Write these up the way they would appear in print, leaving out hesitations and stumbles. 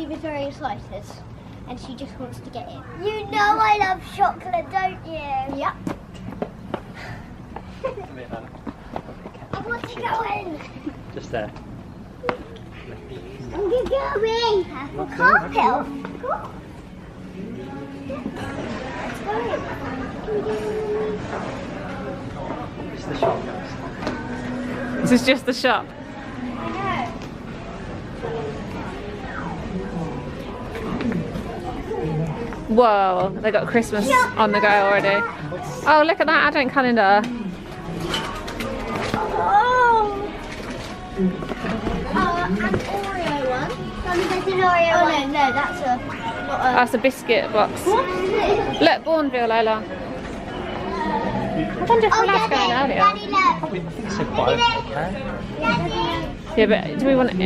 with very slices, and she just wants to get in. You know I love chocolate, don't you? Yep. I want to go in. Just there. I'm going to go in. Careful, carpet. It's the shop, guys. This is just the shop. Whoa, they got Christmas on the go already. Oh, look at that advent calendar. Oh! An Oreo one. There's an Oreo one. No, that's a. Not a That's a biscuit box. what is it? Look, Bourneville, Lola. I wonder if we're allowed to go in earlier. Daddy, look. I think so quite okay. Daddy. Yeah, but do we want to? I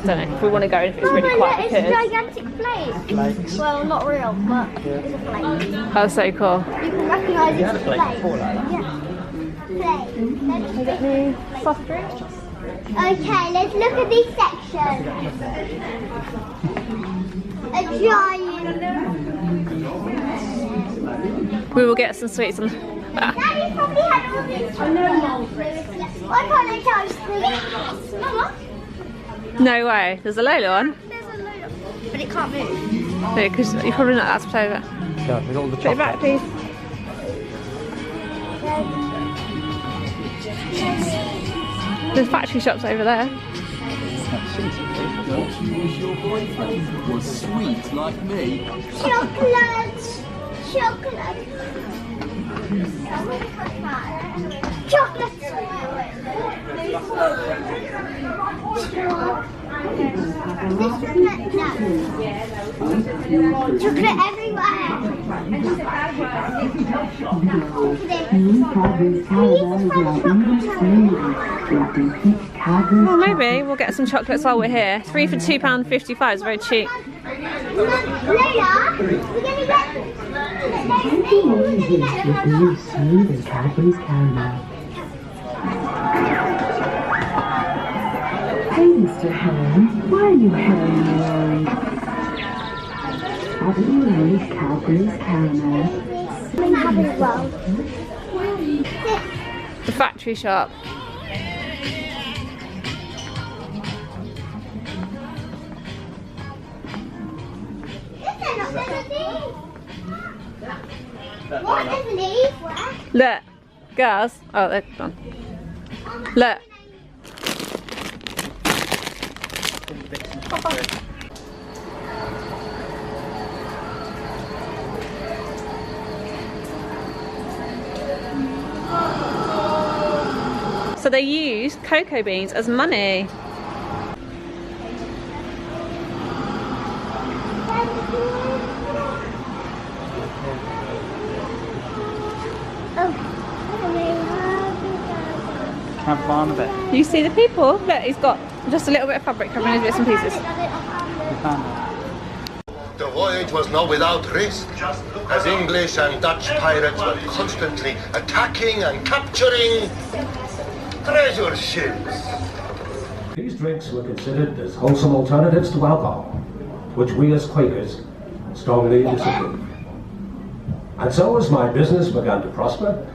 don't know if we want to go in if it's really quiet It's a because. gigantic flake. Flakes. Well, not real, but it's a flake. Oh, so cool. You can recognise You it's had a flake before, like that. Yeah. Soft drinks. Okay, let's look at this section. A giant. We will get some sweets and. Daddy probably had all these. Why can't I touch this? Mama? No way. There's a Lola one. There's a load of, but it can't move. Because you're probably not allowed to play with it. Yeah, with all the Put it back, chocolate. please. There's factory shops over there. Was sweet like me. Chocolate. Chocolate. Chocolate. This one, no. Chocolate everywhere. Well, maybe we'll get some chocolates while we're here. 3 for £2.55 is very cheap. Lola, we're going to get... Smooth and Cadbury's caramel. Hey, Mr. Heron, why are you herring around? Haven't you heard of Cadbury's caramel? Cadbury World. The factory shop. What is these? Look, girls. Oh, they're gone. Look. So they use cocoa beans as money. Have fun a bit. You see the people? Look, he's got just a little bit of fabric covering his bits and pieces. You found it. The voyage was not without risk, as English and Dutch pirates were constantly attacking and capturing treasure ships. These drinks were considered as wholesome alternatives to alcohol, which we as Quakers strongly disapprove. And so as my business began to prosper,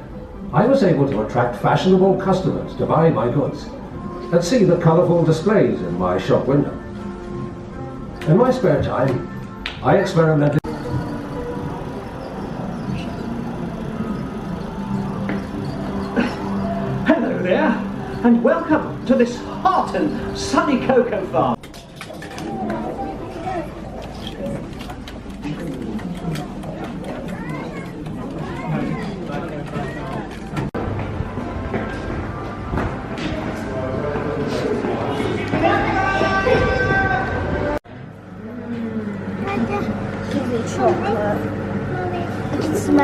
I was able to attract fashionable customers to buy my goods and see the colourful displays in my shop window. In my spare time, I experimented. Hello there, and welcome to this hot and sunny cocoa farm.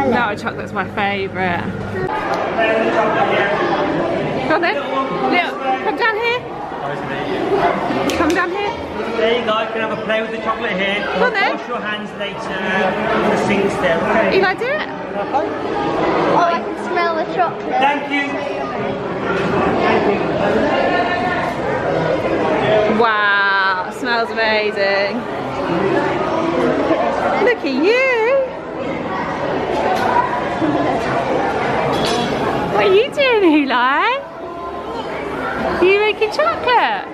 No, chocolate's my favourite. Go on then. Leo, come down here. Come down here. There you go, you can have a play with the chocolate here. Come on then. Wash your hands later in the sinks there, okay? You like do it? Oh, I can smell the chocolate. Thank you. Wow, smells amazing. Look at you. What are you doing, Eli? Are you making chocolate?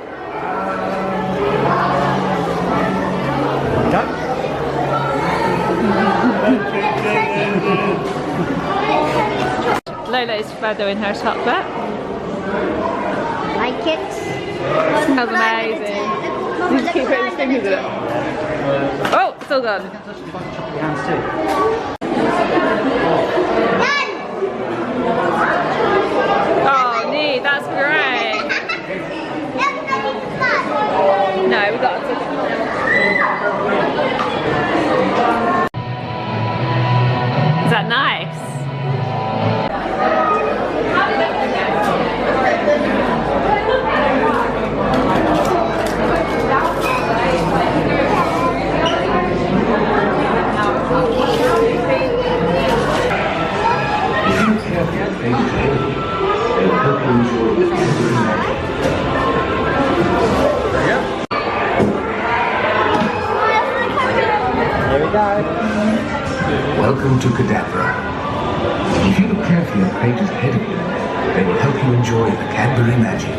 Lola is feathering her chocolate. Like it. Smells amazing. You just keep putting his fingers in it. Oh, it's all gone. Oh, neat, that's great. No, we got to. Is that nice? Welcome to Cadbury. If you look carefully at the pages ahead of you, they will help you enjoy the Cadbury magic.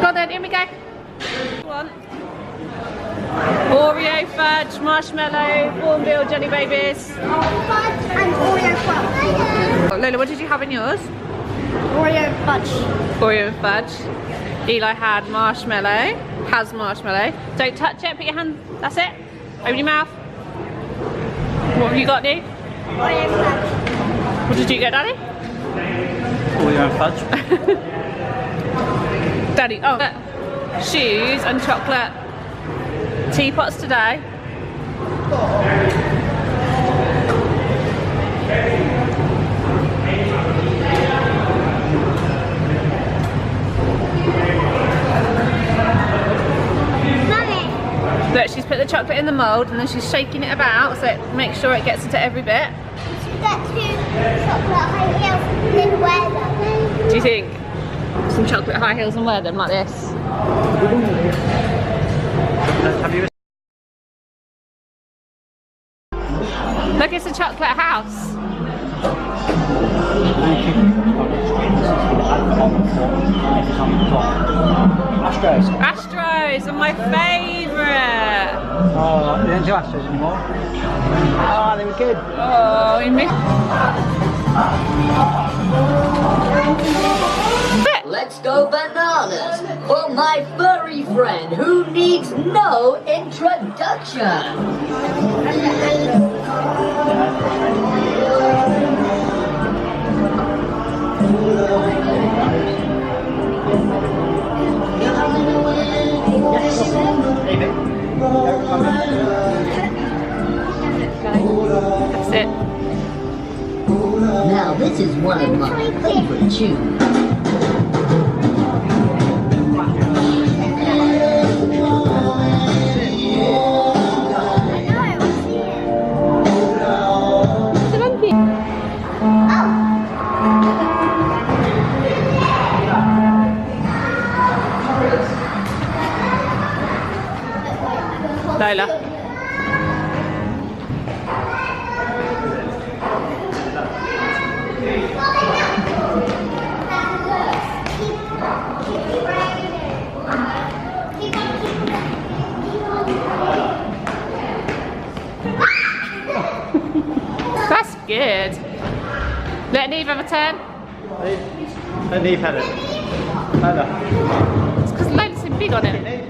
Go then, here we go. One. Oreo fudge, marshmallow, Warmbill, jelly babies. Fudge and Oreo fudge. Lola, what did you have in yours? Oreo fudge. Oreo and fudge. Eli had marshmallow, has marshmallow. Don't touch it, put your hand, that's it. Open your mouth. What have you got, Dee? Oreo fudge. What did you get, Daddy? Oreo and fudge. Daddy, oh, shoes and chocolate teapots today. Look, she's put the chocolate in the mould and then she's shaking it about so it makes sure it gets into every bit. Get two chocolate high heels and then wear them. Do you think? Some chocolate high heels and wear them like this? Have you? Look, it's a chocolate house. Astros. Astros are my favourite. Oh, they don't do Astros anymore. Oh, they were good. Oh, we missed. Let's Let's go bananas for my furry friend who needs no introduction. That's it. Now this is one of my favorite tunes. Lola. That's good. Let Neve have a turn. Let Neve have it. Lola. It's because Lola's so big on it.